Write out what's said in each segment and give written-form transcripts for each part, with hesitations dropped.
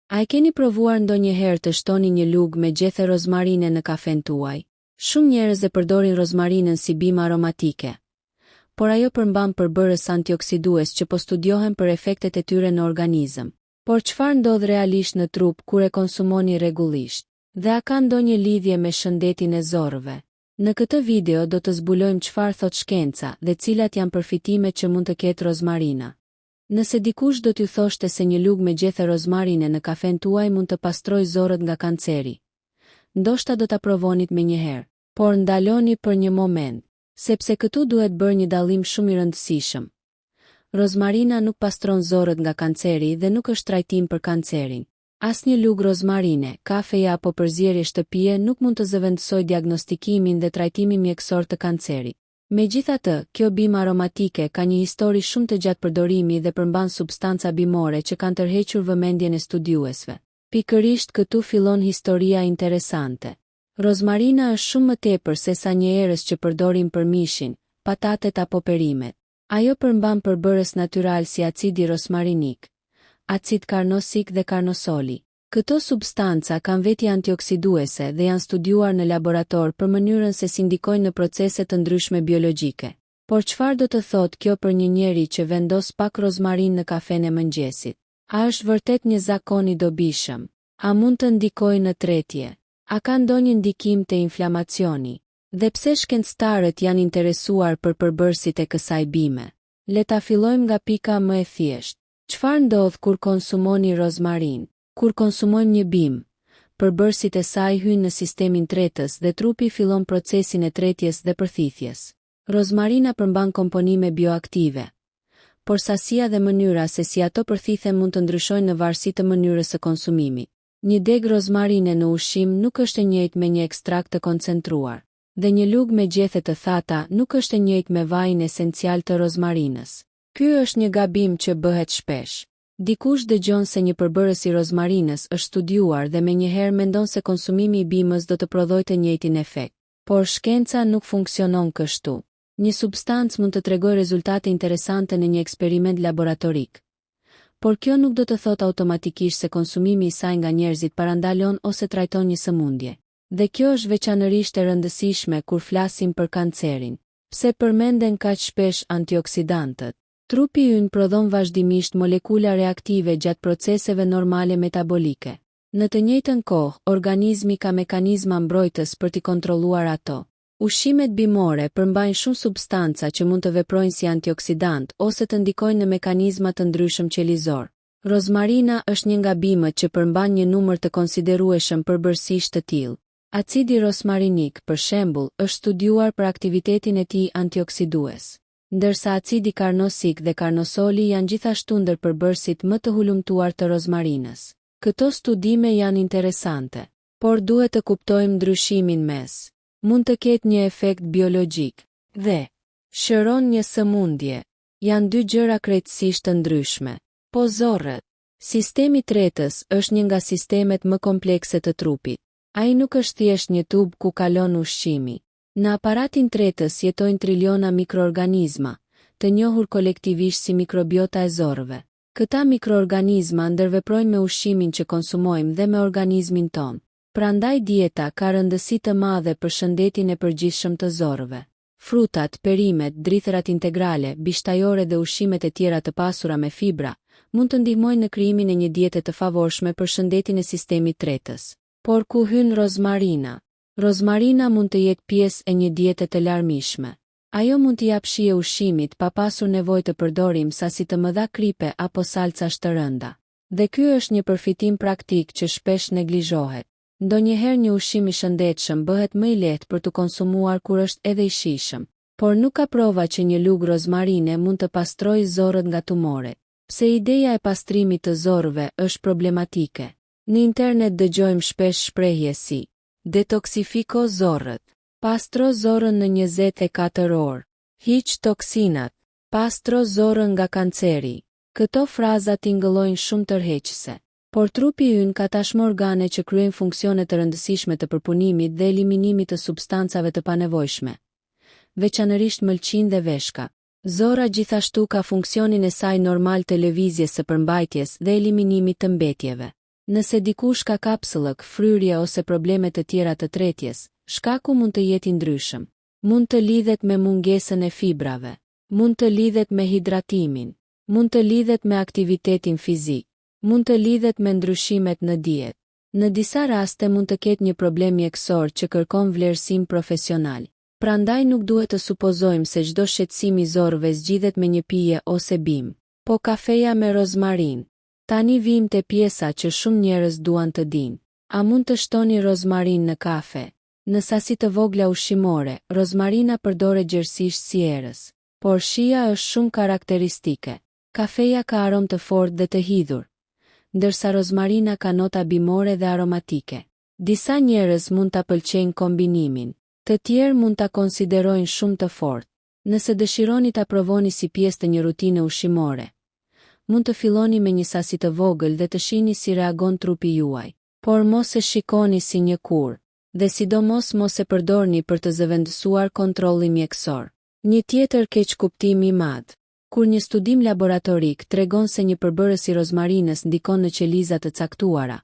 A e keni provuar ndonjëherë të shtoni një lugë me gjethe rozmarine në kafen tuaj? Shumë njerëz e përdorin rozmarinën si bimë aromatike, por ajo përmban përbërës antioksidues që po studiohen për efektet e tyre në organizëm. Por çfarë ndodh realisht në trup kur e konsumoni rregullisht? Dhe a ka ndonjë lidhje me shëndetin e zorrëve? Në këtë video do të zbulojmë çfarë thot shkenca dhe cilat janë përfitimet që mund të ketë rozmarina. Nëse dikush do t'ju thoshte se një lugë me gjethe rozmarine në kafen tuaj mund të pastrojë zorët nga kanceri, ndoshta do ta provonit menjëherë, por ndaloni për një moment, sepse këtu duhet bërë një dallim shumë i rëndësishëm. Rozmarina nuk pastron zorët nga kanceri dhe nuk është trajtim për kancerin. Asnjë lugë rozmarine, kafeja apo përzierje shtëpie nuk mund të zëvendësojë diagnostikimin dhe trajtimin mjekësor të kancerit. Megjithatë, kjo bimë aromatike ka një histori shumë të gjatë përdorimi dhe përmban substanca bimore që kanë tërhequr vëmendjen e studiuesve. Pikërisht këtu fillon historia interesante. Rozmarina është shumë më tepër se sa një erës që përdorim për mishin, patatet apo perimet. Ajo përmban përbërës natyral si acidi rozmarinik, acid karnosik dhe karnosoli. Këto substanca kanë veti antioksiduese dhe janë studiuar në laborator për mënyrën se si ndikojnë në procese të ndryshme biologjike. Por çfarë do të thotë kjo për një njeri që vendos pak rozmarin në kafen e mëngjesit? A është vërtet një zakon i dobishëm? A mund të ndikojë në tretje? A ka ndonjë ndikim te inflamacioni? Dhe pse shkencëtarët janë interesuar për përbërësit e kësaj bime? Le ta fillojmë nga pika më e thjeshtë. Çfarë ndodh kur konsumoni rozmarin? Kur konsumojmë një bimë, përbërësit e saj hyjnë në sistemin tretës dhe trupi fillon procesin e tretjes dhe përthithjes. Rozmarina përmban komponime bioaktive, por sasia dhe mënyra se si ato përthithen mund të ndryshojnë në varësi të mënyrës së konsumimit. Një deg rozmarine në ushqim nuk është e njëjtë me një ekstrakt të koncentruar, dhe një lugë me gjethe të thata nuk është e njëjtë me vajin esencial të rozmarinës. Ky është një gabim që bëhet shpesh. Dikush dëgjon se një përbërës i rozmarinës është studiuar dhe menjëherë mendon se konsumimi i bimës do të prodhojë të njëjtin efekt. Por shkenca nuk funksionon kështu. Një substancë mund të tregojë rezultate interesante në një eksperiment laboratorik, por kjo nuk do të thotë automatikisht se konsumimi i saj nga njerëzit parandalon ose trajton një sëmundje. Dhe kjo është veçanërisht e rëndësishme kur flasim për kancerin. Pse përmenden kaq shpesh antioksidantët? Trupi ynë prodhon vazhdimisht molekula reaktive gjatë proceseve normale metabolike. Në të njëjtën kohë, organizmi ka mekanizma mbrojtës për t'i kontrolluar ato. Ushqimet bimore përmbajnë shumë substanca që mund të veprojnë si antioksidant ose të ndikojnë në mekanizma të ndryshëm qelizor. Rozmarina është një nga bimët që përmban një numër të konsiderueshëm përbërësish të tillë. Acidi rozmarinik, për shembull, është studiuar për aktivitetin e tij antioksidues, ndërsa acidi karnosik dhe karnosoli janë gjithashtu ndër përbërësit më të hulumtuar të rozmarinës. Këto studime janë interesante, por duhet të kuptojmë ndryshimin mes. Mund të ketë një efekt biologjik dhe shëron një sëmundje. Janë dy gjëra krejtësisht të ndryshme. Po zorrët. Sistemi tretës është një nga sistemet më komplekse të trupit. Ai nuk është thjesht një tub ku kalon ushqimi. Në aparatin tretës jetojnë triliona mikroorganizma, të njohur kolektivisht si mikrobiota e zorrëve. Këta mikroorganizma ndërveprojnë me ushqimin që konsumojmë dhe me organizmin tonë. Prandaj dieta ka rëndësi të madhe për shëndetin e përgjithshëm të zorrëve. Frutat, perimet, drithërat integrale, bishtajore dhe ushqimet e tjera të pasura me fibra mund të ndihmojnë në krijimin e një diete të favorshme për shëndetin e sistemit tretës. Por ku hyn rozmarina? Rozmarina mund të jetë pjesë e një diete të larmishme. Ajo mund t'i japë shije ushqimit pa pasur nevojë të përdorim sasi të mëdha kripe apo salcash të rënda. Dhe ky është një përfitim praktik që shpesh neglizhohet. Ndonjëherë një ushqim i shëndetshëm bëhet më i lehtë për të konsumuar kur është edhe i shijshëm, por nuk ka prova që një lugë rozmarine mund të pastrojë zorrët nga tumoret. Pse ideja e pastrimit të zorrëve është problematike? Në internet dëgjojmë shpesh shprehje si detoksifiko zorrët, pastro zorrën në 24 orë, hiq toksinat, pastro zorrën nga kanceri. Këto fraza tingëllojnë shumë tërheqëse, por trupi ynë ka tashmë organe që kryejnë funksione të rëndësishme të përpunimit dhe eliminimit të substancave të panevojshme, veçanërisht mëlçin dhe veshka. Zorra gjithashtu ka funksionin e saj normal të lëvizjes së përmbajtjes dhe eliminimit të mbetjeve. Nëse dikush ka kapsëllëk, fryrje ose probleme të tjera të tretjes, shkaku mund të jetë i ndryshëm. Mund të lidhet me mungesën e fibrave, mund të lidhet me hidratimin, mund të lidhet me aktivitetin fizik, mund të lidhet me ndryshimet në dietë. Në disa raste mund të ketë një problem mjekësor që kërkon vlerësim profesional. Prandaj nuk duhet të supozojmë se çdo shqetësim i zorëve zgjidhet me një pije ose bimë. Po kafeja me rozmarin. Tani vim te pjesa që shumë njerëz duan të dinë. A mund të shtoni rozmarin në kafe? Në sasi të vogla ushqimore, rozmarina përdoret gjerësisht si erës, por shija është shumë karakteristike. Kafeja ka aromë të fortë dhe të hidhur, ndërsa rozmarina ka nota bimore dhe aromatike. Disa njerëz mund ta pëlqejnë kombinimin, të tjerë mund ta konsiderojnë shumë të fortë. Nëse dëshironi ta provoni si pjesë të një rutine ushqimore, mund të filloni me një sasi të vogël dhe të shihni si reagon trupi juaj, por mos e shikoni si një kur, dhe sidomos mos e përdorni për të zëvendësuar kontrollin mjekësor. Një tjetër keqkuptim i madh. Kur një studim laboratorik tregon se një përbërës i rozmarinës ndikon në qeliza të caktuara,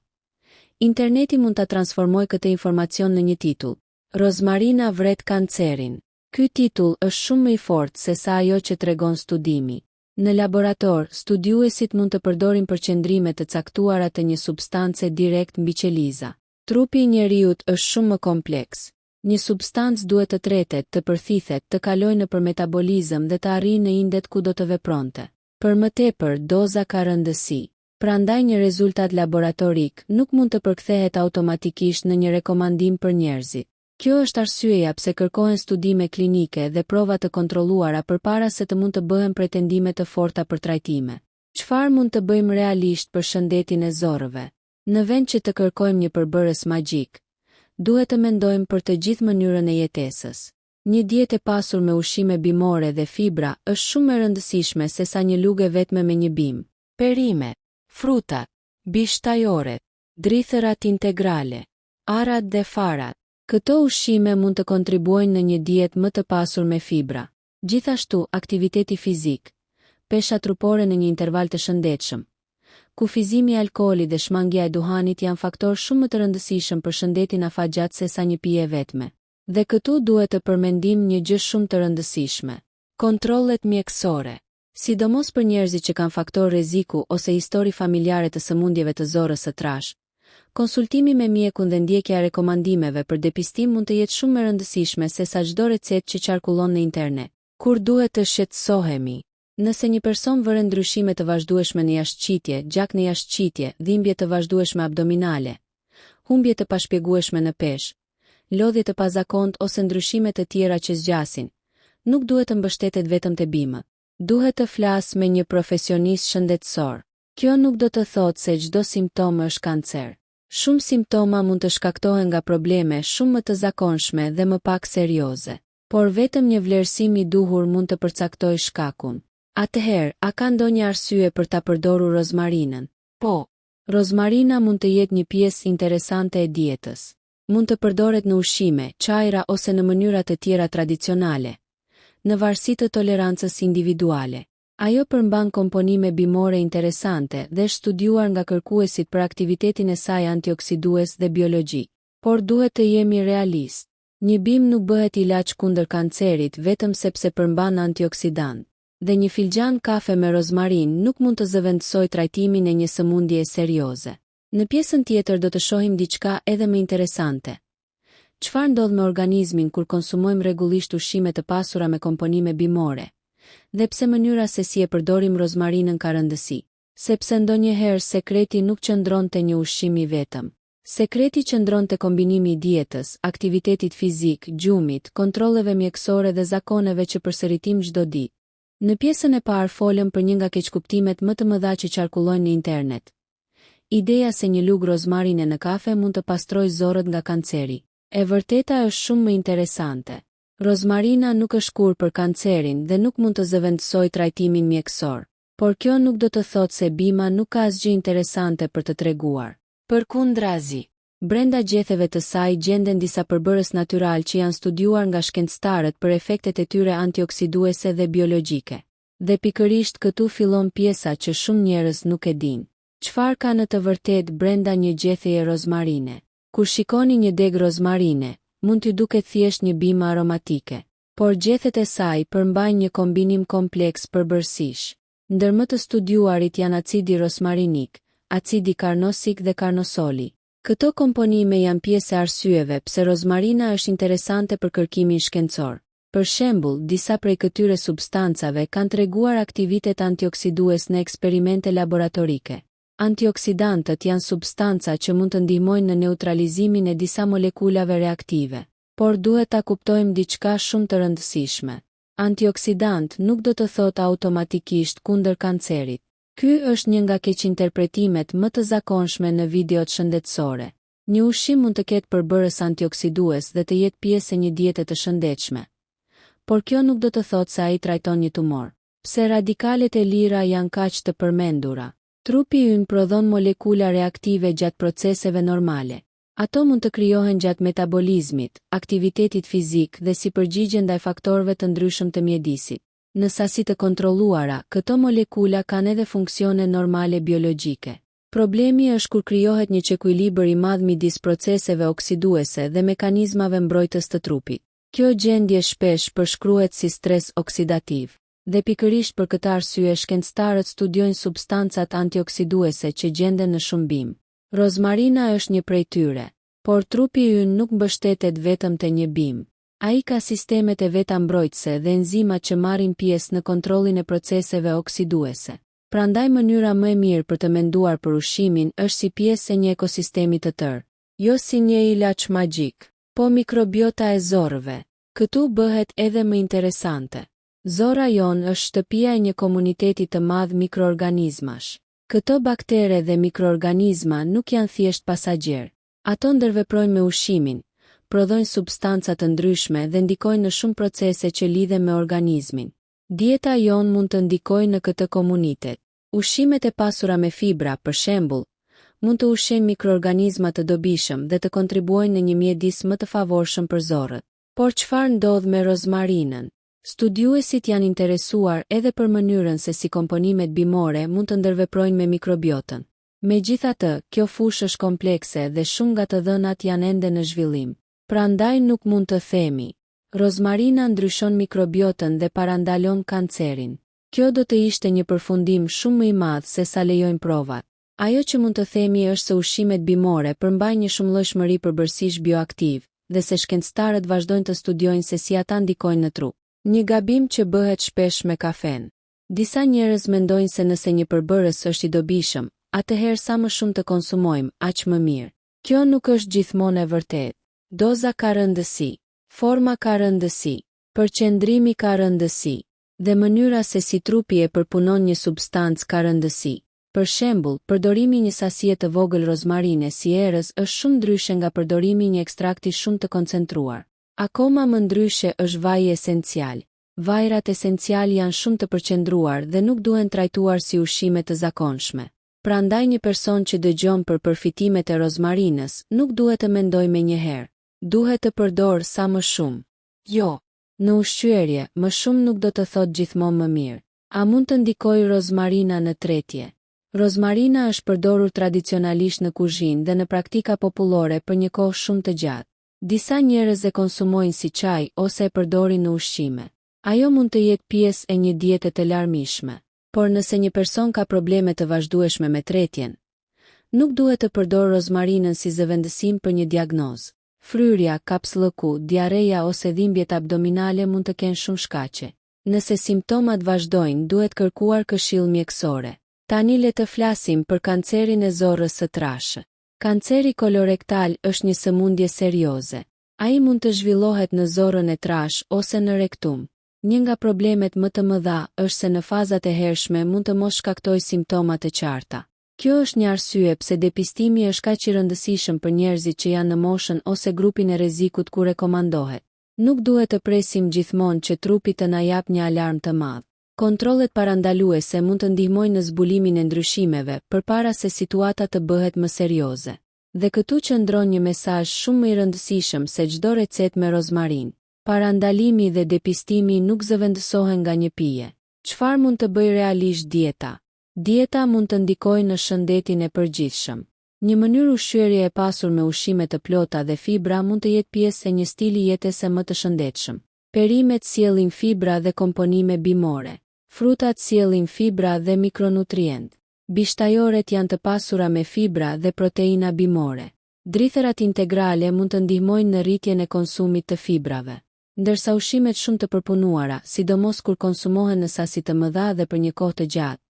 interneti mund ta transformojë këtë informacion në një titull: Rozmarina vret kancerin. Ky titull është shumë më i fortë se sa ajo që tregon studimi. Në laborator, studiuesit mund të përdorin përqendrime të caktuara të një substance direkt mbi qeliza. Trupi i njeriut është shumë më kompleks. Një substancë duhet të tretet, të përthithet, të kalojë nëpër metabolizëm dhe të arrijë në indet ku do të vepronte. Për më tepër, doza ka rëndësi. Prandaj një rezultat laboratorik nuk mund të përkthehet automatikisht në një rekomandim për njerëzit. Kjo është arsyeja pse kërkohen studime klinike dhe prova të kontrolluara përpara se të mund të bëhen pretendime të forta për trajtime. Çfarë mund të bëjmë realisht për shëndetin e zorëve? Në vend që të kërkojmë një përbërës magjik, duhet të mendojmë për të gjithë mënyrën e jetesës. Një dietë e pasur me ushqime bimore dhe fibra është shumë më e rëndësishme se sa një lugë vetme me një bimë. Perime, fruta, bishtajore, drithërat integrale, arat dhe farat. Këto ushqime mund të kontribuojnë në një dietë më të pasur me fibra. Gjithashtu, aktiviteti fizik, pesha trupore në një interval të shëndetshëm, kufizimi i alkoolit dhe shmangja e duhanit janë faktorë shumë më të rëndësishëm për shëndetin afatgjat se sa një pije vetme. Dhe këtu duhet të përmendim një gjë shumë të rëndësishme: kontrollet mjekësore. Sidomos për njerëzit që kanë faktor rreziku ose histori familjare të sëmundjeve të zorës së trash, konsultimi me mjekun dhe ndjekja e rekomandimeve për depistim mund të jetë shumë më e rëndësishme se sa çdo recetë që qarkullon në internet. Kur duhet të shqetësohemi? Nëse një person vëre ndryshime të vazhdueshme në jashtëqitje, gjak në jashtëqitje, dhimbje të vazhdueshme abdominale, humbje të pashpjegueshme në peshë, lodhje të pazakontë ose ndryshime të tjera që zgjasin, nuk duhet të mbështetet vetëm te bimët. Duhet të flas me një profesionist shëndetësor. Kjo nuk do të thotë se çdo simptom është kancer. Shumë simptoma mund të shkaktohen nga probleme shumë më të zakonshme dhe më pak serioze, por vetëm një vlerësim i duhur mund të përcaktojë shkakun. Atëherë, a ka ndonjë arsye për ta përdorur rozmarinën? Po, rozmarina mund të jetë një pjesë interesante e dietës. Mund të përdoret në ushqime, çajra ose në mënyra të tjera tradicionale, në varësi të tolerancës individuale. Ajo përmban komponime bimore interesante dhe është studiuar nga kërkuesit për aktivitetin e saj antioksidues dhe biologjik. Por duhet të jemi realist. Një bimë nuk bëhet ilaç kundër kancerit vetëm sepse përmban antioksidant. Dhe një filxhan kafe me rozmarin nuk mund të zëvendësojë trajtimin e një sëmundjeje serioze. Në pjesën tjetër do të shohim diçka edhe më interesante. Çfarë ndodh me organizmin kur konsumojmë rregullisht ushqime të pasura me komponime bimore? Dhe pse mënyra se si e përdorim rozmarinën ka rëndësi? Sepse ndonjëherë sekreti nuk qëndron te një ushqim i vetëm. Sekreti qëndron te kombinimi i dietës, aktivitetit fizik, gjumit, kontrolleve mjekësore dhe zakoneve që përsëritim çdo ditë. Në pjesën e parë folëm për një nga keqkuptimet më të mëdha që qarkullojnë në internet. Ideja se një lugë rozmarine në kafe mund të pastrojë zorët nga kanceri. E vërteta është shumë më interesante. Rozmarina nuk është kur për kancerin dhe nuk mund të zëvendësojë trajtimin mjekësor. Por kjo nuk do të thotë se bima nuk ka asgjë interesante për të treguar. Përkundrazi, brenda gjetheve të saj gjenden disa përbërës natyral që janë studiuar nga shkencëtarët për efektet e tyre antioksiduese dhe biologjike. Dhe pikërisht këtu fillon pjesa që shumë njerëz nuk e dinë. Çfarë ka në të vërtetë brenda një gjetheje rozmarine? Kur shikoni një deg rozmarine, mund t'ju duket thjesht një bimë aromatike, por gjethet e saj përmbajnë një kombinim kompleks përbërësish. Ndër më të studiuarit janë acidi rozmarinik, acidi karnosik dhe karnosoli. Këto komponime janë pjesë e arsyeve pse rozmarina është interesante për kërkimin shkencor. Për shembull, disa prej këtyre substancave kanë treguar aktivitet antioksidues në eksperimente laboratorike. Antioksidantët janë substanca që mund të ndihmojnë në neutralizimin e disa molekulave reaktive, por duhet ta kuptojmë diçka shumë të rëndësishme. Antioksidant nuk do të thotë automatikisht kundër kancerit. Ky është një nga keqinterpretimet më të zakonshme në videot shëndetësore. Një ushqim mund të ketë përbërës antioksidues dhe të jetë pjesë e një diete të shëndetshme, por kjo nuk do të thotë se ai trajton një tumor. Pse radikalet e lira janë kaq të përmendura? Trupi ynë prodhon molekula reaktive gjatë proceseve normale. Ato mund të krijohen gjatë metabolizmit, aktivitetit fizik dhe si përgjigje ndaj faktorëve të ndryshëm të mjedisit. Në sasi të kontrolluara, këto molekula kanë edhe funksione normale biologjike. Problemi është kur krijohet një çekuilibër i madh midis proceseve oksiduese dhe mekanizmave mbrojtës të trupit. Kjo gjendje shpesh përshkruhet si stres oksidativ. Dhe pikërisht për këtë arsye shkencëtarët studiojnë substancat antioksiduese që gjenden në shëmbim. Rozmarina është një prej tyre, por trupi ynë nuk mbështetet vetëm te një bimë. Ai ka sistemet e veta mbrojtëse dhe enzimat që marrin pjesë në kontrollin e proceseve oksiduese. Prandaj mënyra më e mirë për të menduar për ushqimin është si pjesë e një ekosistemi të tërë, jo si një ilaç magjik, po mikrobiota e zorrëve. Këtu bëhet edhe më interesante. Zora jonë është shtëpia e një komuniteti të madh mikroorganizmash. Këto baktere dhe mikroorganizma nuk janë thjesht pasagjer. Ato ndërveprojnë me ushqimin, prodhojnë substanca të ndryshme dhe ndikojnë në shumë procese që lidhen me organizmin. Dieta jonë mund të ndikojë në këtë komunitet. Ushqimet e pasura me fibra, për shembull, mund të ushqejnë mikroorganizma të dobishëm dhe të kontribuojnë në një mjedis më të favorshëm për zorrët. Por çfarë ndodh me rozmarinën? Studiuesit janë interesuar edhe për mënyrën se si komponimet bimore mund të ndërveprojnë me mikrobiotën. Megjithatë, kjo fushë është komplekse dhe shumë nga të dhënat janë ende në zhvillim. Prandaj nuk mund të themi, rozmarina ndryshon mikrobiotën dhe parandalon kancerin. Kjo do të ishte një përfundim shumë më i madh se sa lejojnë provat. Ajo që mund të themi është se ushqimet bimore përmbajnë një shumëllojshmëri përbërësisht bioaktiv, dhe se shkencëtarët vazhdojnë të studiojnë se si ata ndikojnë në trup. Një gabim që bëhet shpesh me kafen. Disa njerëz mendojnë se nëse një përbërës është i dobishëm, atëherë sa më shumë të konsumojmë, aq më mirë. Kjo nuk është gjithmonë e vërtetë. Doza ka rëndësi, forma ka rëndësi, përqendrimi ka rëndësi, dhe mënyra se si trupi e përpunon një substancë ka rëndësi. Për shembull, përdorimi një sasie të vogël rozmarine si erës është shumë ndryshe nga përdorimi një ekstrakti shumë të koncentruar. Akoma më ndryshe është vaji esencial. Vajrat esencial janë shumë të përqendruar dhe nuk duhen trajtuar si ushqime të zakonshme. Prandaj një person që dëgjon për përfitimet e rozmarinës nuk duhet të mendojë menjëherë. Duhet të përdor sa më shumë. Jo, në ushqyerje, më shumë nuk do të thotë gjithmonë më mirë. A mund të ndikojë rozmarina në tretje? Rozmarina është përdorur tradicionalisht në kuzhinë dhe në praktika popullore për një kohë shumë të gjatë. Disa njerëz e konsumojnë si çaj ose e përdorin në ushqime. Ajo mund të jetë pjesë e një diete të larmishme, por nëse një person ka probleme të vazhdueshme me tretjen, nuk duhet të përdorë rozmarinën si zëvendësim për një diagnozë. Fryrja, kapslëku, diareja ose dhimbjet abdominale mund të kenë shumë shkaqe. Nëse simptomat vazhdojnë, duhet kërkuar këshill mjekësore. Tani le të flasim për kancerin e zorrës së trashë. Kanceri kolorektal është një sëmundje serioze. Ai mund të zhvillohet në zorrën e trashë ose në rektum. Një nga problemet më të mëdha është se në fazat e hershme mund të mos shkaktojë simptoma të qarta. Kjo është një arsye pse depistimi është kaq i rëndësishëm për njerëzit që janë në moshën ose grupin e rrezikut ku rekomandohet. Nuk duhet të presim gjithmonë që trupi të na jap një alarm të madh. Kontrollet parandaluese mund të ndihmojnë në zbulimin e ndryshimeve përpara se situata të bëhet më serioze. Dhe këtu qëndron një mesazh shumë më i rëndësishëm se çdo recetë me rozmarin. Parandalimi dhe depistimi nuk zëvendësohen nga një pije. Çfarë mund të bëjë realisht dieta? Dieta mund të ndikojë në shëndetin e përgjithshëm. Një mënyrë ushqyerje e pasur me ushqime të plota dhe fibra mund të jetë pjesë e një stili jetese më të shëndetshëm. Perimet sjellin fibra dhe komponime bimore. Frutat sjellin fibra dhe mikronutrient. Bishtajoret janë të pasura me fibra dhe proteina bimore. Dritherat integrale mund të ndihmojnë në rritjen e konsumit të fibrave. Ndërsa ushqimet shumë të përpunuara, sidomos kur konsumohen në sasi të mëdha dhe për një kohë të gjatë,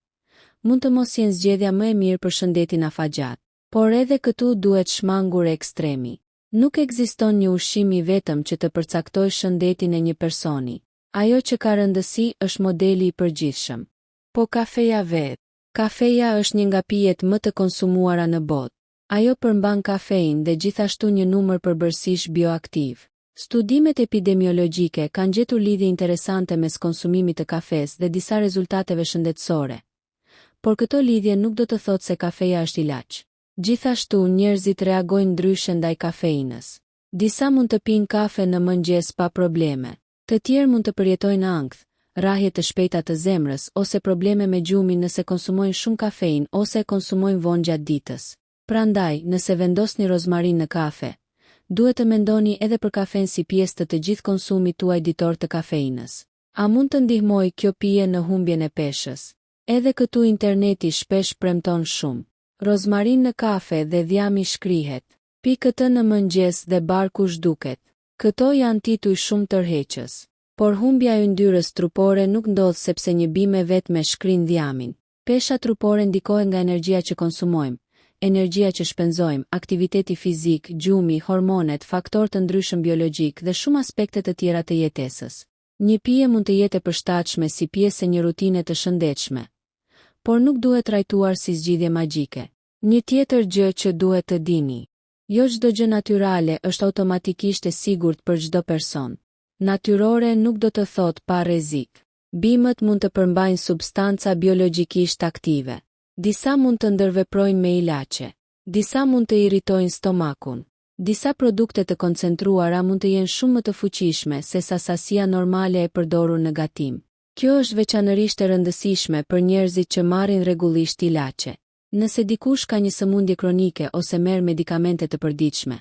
mund të mos jenë zgjedhja më e mirë për shëndetin afatgjat. Por edhe këtu duhet shmangur ekstremi. Nuk ekziston një ushqim i vetëm që të përcaktojë shëndetin e një personi. Ajo që ka rëndësi është modeli i përgjithshëm. Po kafeja vetë. Kafeja është një nga pijet më të konsumuara në botë. Ajo përmban kafein dhe gjithashtu një numër përbërësish bioaktiv. Studimet epidemiologjike kanë gjetur lidhje interesante mes konsumimit të kafes dhe disa rezultateve shëndetësore. Por këto lidhje nuk do të thotë se kafeja është ilaç. Gjithashtu njerëzit reagojnë ndryshe ndaj kafeinës. Disa mund të pinë kafe në mëngjes pa probleme. Të tjerë mund të përjetojnë ankth, rrahje të shpejta të zemrës ose probleme me gjumin nëse konsumojnë shumë kafein ose konsumojnë vonë gjatë ditës. Prandaj, nëse vendosni rozmarin në kafe, duhet të mendoni edhe për kafen si pjesë të gjithë konsumit tuaj ditor të kafeinës. A mund të ndihmojë kjo pije në humbjen e peshës? Edhe këtu interneti shpesh premton shumë. Rozmarin në kafe dhe dhjami shkrihet. Pi këtë në mëngjes dhe barku zhduket. Këto janë tituj shumë tërheqës. Por humbja e yndyrës trupore nuk ndodh sepse një bime vetme shkrin dhjamin. Pesha trupore ndikohen nga energjia që konsumojmë, energjia që shpenzojmë, aktiviteti fizik, gjumi, hormonet, faktorë të ndryshëm biologjik dhe shumë aspekte të tjera të jetesës. Një pije mund të jetë e përshtatshme si pjesë e një rutine të shëndetshme, por nuk duhet trajtuar si zgjidhje magjike. Një tjetër gjë që duhet të dini: jo çdo gjë natyrale është automatikisht e sigurt për çdo person. Natyrore nuk do të thotë pa rrezik. Bimët mund të përmbajnë substanca biologjikisht aktive. Disa mund të ndërveprojnë me ilaçe. Disa mund të irritojnë stomakun. Disa produkte të koncentruara mund të jenë shumë më të fuqishme se sa sasia normale e përdorur në gatim. Kjo është veçanërisht e rëndësishme për njerëzit që marrin rregullisht ilaçe. Nëse dikush ka një sëmundje kronike ose merr medikamente të përditshme,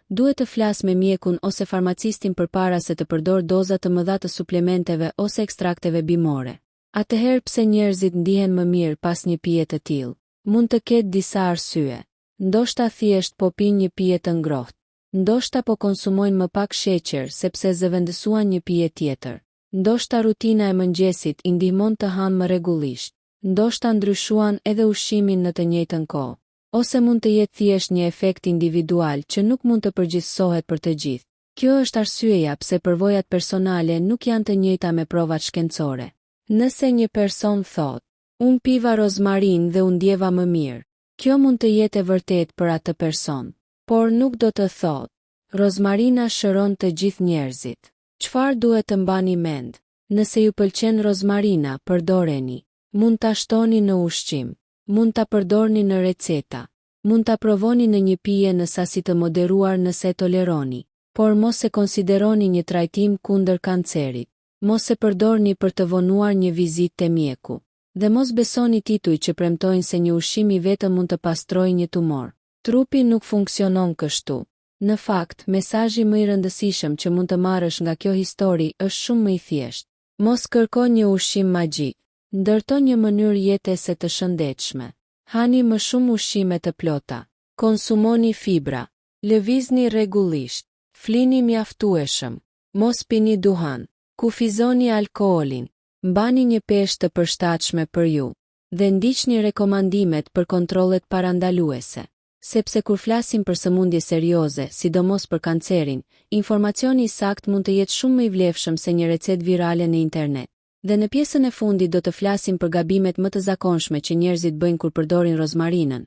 duhet të flasë me mjekun ose farmacistin përpara se të përdor doza të mëdha të suplementeve ose ekstrakteve bimore. Atëherë pse njerëzit ndihen më mirë pas një pije të tillë? Mund të ketë disa arsye. Ndoshta thjesht po pinë një pije të ngrohtë. Ndoshta po konsumojnë më pak sheqer sepse zëvendësuan një pije tjetër. Ndoshta rutina e mëngjesit i ndihmon të hanë më rregullisht. Ndoshta ndryshuan edhe ushqimin në të njëjtën kohë. Ose mund të jetë thjesht një efekt individual që nuk mund të përgjithësohet për të gjithë. Kjo është arsyeja pse përvojat personale nuk janë të njëjta me provat shkencore. Nëse një person thotë, unë piva rozmarin dhe u ndjeva më mirë, kjo mund të jetë e vërtet për atë person, por nuk do të thotë, rozmarina shëron të gjithë njerëzit. Çfarë duhet të mbani mend? Nëse ju pëlqen rozmarina, përdoreni. Mund ta shtoni në ushqim. Mund ta përdorni në receta. Mund ta provoni në një pije në sasi të moderuar nëse e toleroni, por mos e konsideroni një trajtim kundër kancerit. Mos e përdorni për të vonuar një vizitë te mjeku. Dhe mos besoni tituj që premtojnë se një ushqim i vetëm mund të pastrojë një tumor. Trupi nuk funksionon kështu. Në fakt, mesazhi më i rëndësishëm që mund të marrësh nga kjo histori është shumë më i thjeshtë. Mos kërko një ushqim magjik. Ndërto një mënyrë jetese të shëndetshme. Hani më shumë ushqime të plota. Konsumoni fibra. Lëvizni rregullisht. Flini mjaftueshëm. Mos pini duhan. Kufizoni alkoolin. Mbani një peshë të përshtatshme për ju. Dhe ndiqni rekomandimet për kontrollet parandaluese. Sepse kur flasim për sëmundje serioze, sidomos për kancerin, informacioni i saktë mund të jetë shumë më i vlefshëm se një recetë virale në internet. Dhe në pjesën e fundit do të flasim për gabimet më të zakonshme që njerëzit bëjnë kur përdorin rozmarinën.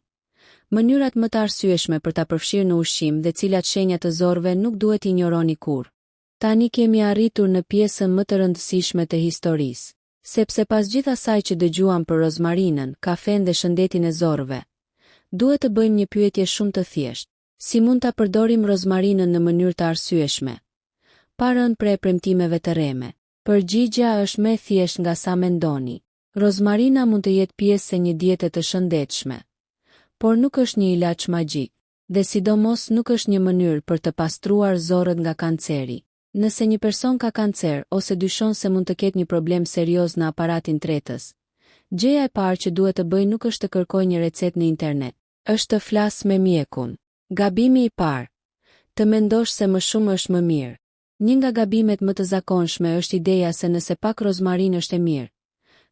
Mënyrat më të arsyeshme për ta përfshirë në ushqim dhe cilat shenja të zorëve nuk duhet injoroni kurrë. Tani kemi arritur në pjesën më të rëndësishme të historisë, sepse pas gjithë asaj që dëgjuam për rozmarinën, kafen dhe shëndetin e zorëve, duhet të bëjmë një pyetje shumë të thjeshtë. Si mund ta përdorim rozmarinën në mënyrë të arsyeshme, pa rënë pre premtimeve të rreme? Përgjigjja është më e thjeshtë nga sa mendoni. Rozmarina mund të jetë pjesë e një diete të shëndetshme, por nuk është një ilaç magjik, dhe sidomos nuk është një mënyrë për të pastruar zorët nga kanceri. Nëse një person ka kancer ose dyshon se mund të ketë një problem serioz në aparatin tretës, gjëja e parë që duhet të bëjë nuk është të kërkojë një recetë në internet, është të flasë me mjekun. Gabimi i parë: të mendosh se më shumë është më mirë. Një nga gabimet më të zakonshme është ideja se nëse pak rozmarin është e mirë,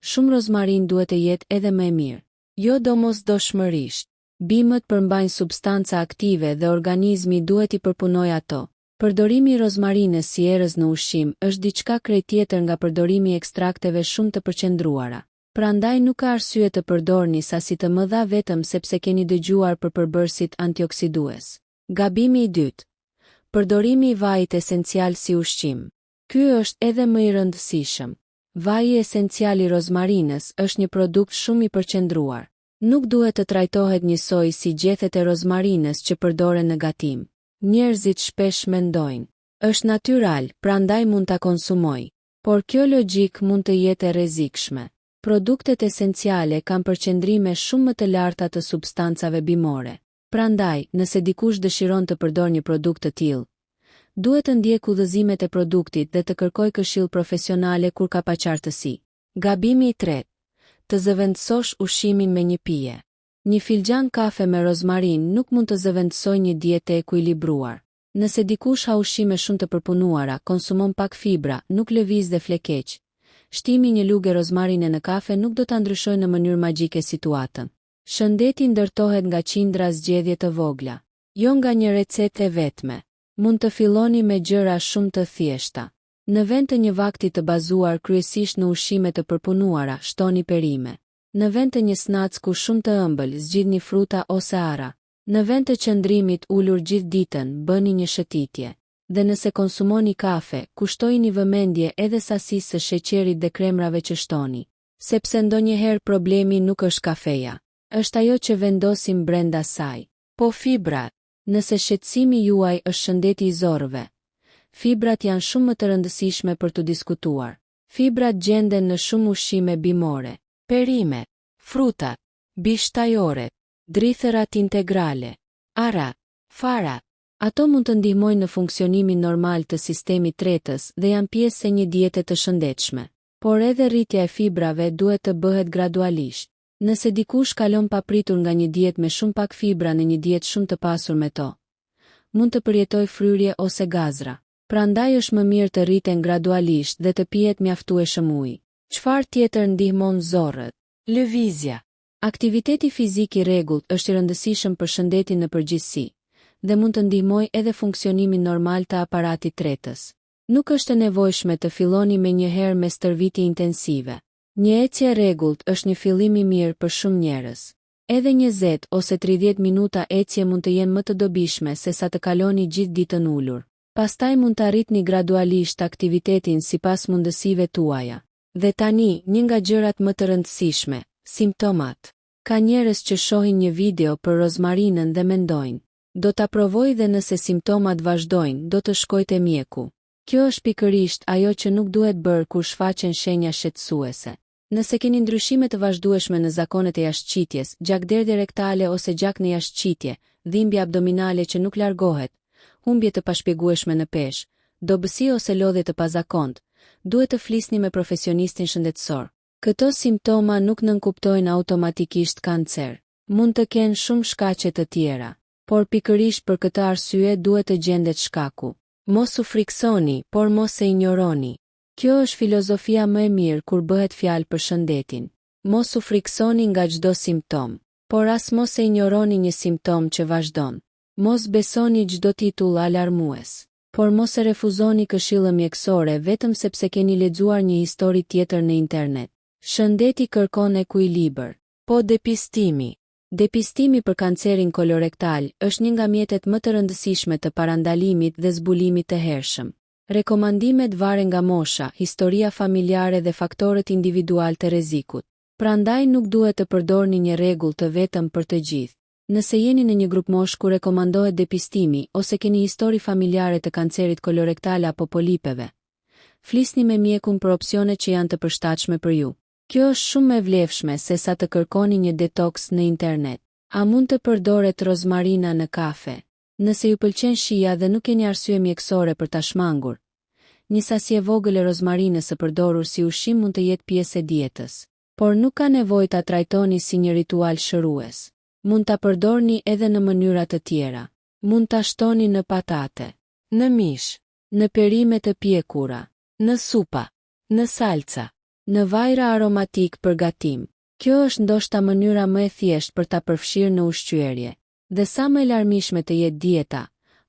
shumë rozmarin duhet të jetë edhe më e mirë. Jo domosdoshmërisht. Bimët përmbajnë substanca aktive dhe organizmi duhet i përpunojë ato. Përdorimi i rozmarinës si erëz në ushqim është diçka krejt tjetër nga përdorimi i ekstrakteve shumë të përqendruara. Prandaj nuk ka arsye të përdorni sasi të mëdha vetëm sepse keni dëgjuar për përbërësit antioksidues. Gabimi i dytë: përdorimi i vajit esencial si ushqim. Ky është edhe më i rëndësishëm. Vaji esencial i rozmarinës është një produkt shumë i përqendruar. Nuk duhet të trajtohet njësoj si gjethet e rozmarinës që përdoren në gatim. Njerëzit shpesh mendojnë, është natyral, prandaj mund ta konsumoj. Por kjo logjik mund të jetë e rrezikshme. Produktet esenciale kanë përqendrime shumë më të larta të substancave bimore. Prandaj, nëse dikush dëshiron të përdor një produkt të tillë, duhet të ndjekë udhëzimet e produktit dhe të kërkojë këshill profesionale kur ka paqartësi. Gabimi i tretë: të zëvendësosh ushqimin me një pije. Një filxhan kafe me rozmarin nuk mund të zëvendësojë një dietë e ekuilibruar. Nëse dikush ha ushqime shumë të përpunuara, konsumon pak fibra, nuk lëviz dhe flekeq, shtimi një lugë rozmarine në kafe nuk do ta ndryshojë në mënyrë magjike situatën. Shëndeti ndërtohet nga qindra zgjedhje të vogla, jo nga një recetë e vetme. Mund të filloni me gjëra shumë të thjeshta. Në vend të një vakti të bazuar kryesisht në ushqime të përpunuara, shtoni perime. Në vend të një snacku shumë të ëmbël, zgjidhni fruta ose ara. Në vend të qëndrimit ulur gjithë ditën, bëni një shëtitje. Dhe nëse konsumoni kafe, kushtojini vëmendje edhe sasisë së sheqerit dhe kremrave që shtoni. Sepse ndonjëherë problemi nuk është kafeja, është ajo që vendosim brenda saj. Po fibrat. Nëse shqetësimi juaj është shëndeti i zorëve, fibrat janë shumë më të rëndësishme për të diskutuar. Fibrat gjenden në shumë ushqime bimore: perime, fruta, bishtajore, drithërat integrale, ara, fara. Ato mund të ndihmojnë në funksionimin normal të sistemit tretës dhe janë pjesë e një diete të shëndetshme. Por edhe rritja e fibrave duhet të bëhet gradualisht. Nëse dikush kalon papritur nga një dietë me shumë pak fibra në një dietë shumë të pasur me to, mund të përjetojë fryrje ose gazra. Prandaj është më mirë të rriten gradualisht dhe të pihet mjaftueshëm ujë. Çfarë tjetër ndihmon zorrët? Lëvizja. Aktiviteti fizik i rregullt është i rëndësishëm për shëndetin në përgjithësi dhe mund të ndihmojë edhe funksionimin normal të aparatit tretës. Nuk është e nevojshme të filloni me një herë me stërvitje intensive. Një ecje e rregullt është një fillim i mirë për shumë njerëz. Edhe 20 ose 30 minuta ecje mund të jenë më të dobishme se sa të kaloni gjithë ditën ulur. Pastaj mund të arritni gradualisht aktivitetin sipas mundësive tuaja. Dhe tani, një nga gjërat më të rëndësishme, simptomat. Ka njerëz që shohin një video për rozmarinën dhe mendojnë, do ta provoj dhe nëse simptomat vazhdojnë, do të shkoj te mjeku. Kjo është pikërisht ajo që nuk duhet bërë kur shfaqen shenja shqetësuese. Nëse keni ndryshime të vazhdueshme në zakonet e jashtëqitjes, gjakderdhje rektale ose gjak në jashtëqitje, dhimbje abdominale që nuk largohet, humbje të pashpjegueshme në peshë, dobësi ose lodhje të pazakontë, duhet të flisni me profesionistin shëndetësor. Këto simptoma nuk nënkuptojnë automatikisht kancer. Mund të kenë shumë shkaqe të tjera, por pikërisht për këtë arsye duhet të gjendet shkaku. Mos u friksoni, por mos e injoroni. Kjo është filozofia më e mirë kur bëhet fjalë për shëndetin. Mos u friksoni nga çdo simptom, por as mos e injoroni një simptom që vazhdon. Mos besoni çdo titull alarmues, por mos e refuzoni këshillën mjekësore vetëm sepse keni lexuar një histori tjetër në internet. Shëndeti kërkon ekuilibër. Po depistimi. Depistimi për kancerin kolorektal është një nga mjetet më të rëndësishme të parandalimit dhe zbulimit të hershëm. Rekomandimet varen nga mosha, historia familjare dhe faktorët individual të rrezikut. Prandaj nuk duhet të përdorni një rregull të vetëm për të gjithë. Nëse jeni në një grup mosh ku rekomandohet depistimi ose keni histori familjare të kancerit kolorektal apo polipeve, flisni me mjekun për opsionet që janë të përshtatshme për ju. Kjo është shumë e vlefshme se sa të kërkoni një detoks në internet. A mund të përdoret rozmarina në kafe? Nëse ju pëlqen shija dhe nuk keni arsye mjekësore për ta shmangur, një sasi e vogël e rozmarinës së përdorur si ushqim mund të jetë pjesë e dietës, por nuk ka nevojë ta trajtoni si një ritual shërues. Mund ta përdorni edhe në mënyra të tjera. Mund ta shtoni në patate, në mish, në perime të pjekura, në supa, në salca, në vajra aromatik për gatim. Kjo është ndoshta mënyra më e thjeshtë për ta përfshirë në ushqyerje. Dhe sa më e larmishme të jetë dieta,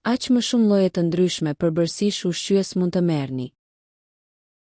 aq më shumë lloje të ndryshme përbërësish ushqyes mund të merrni.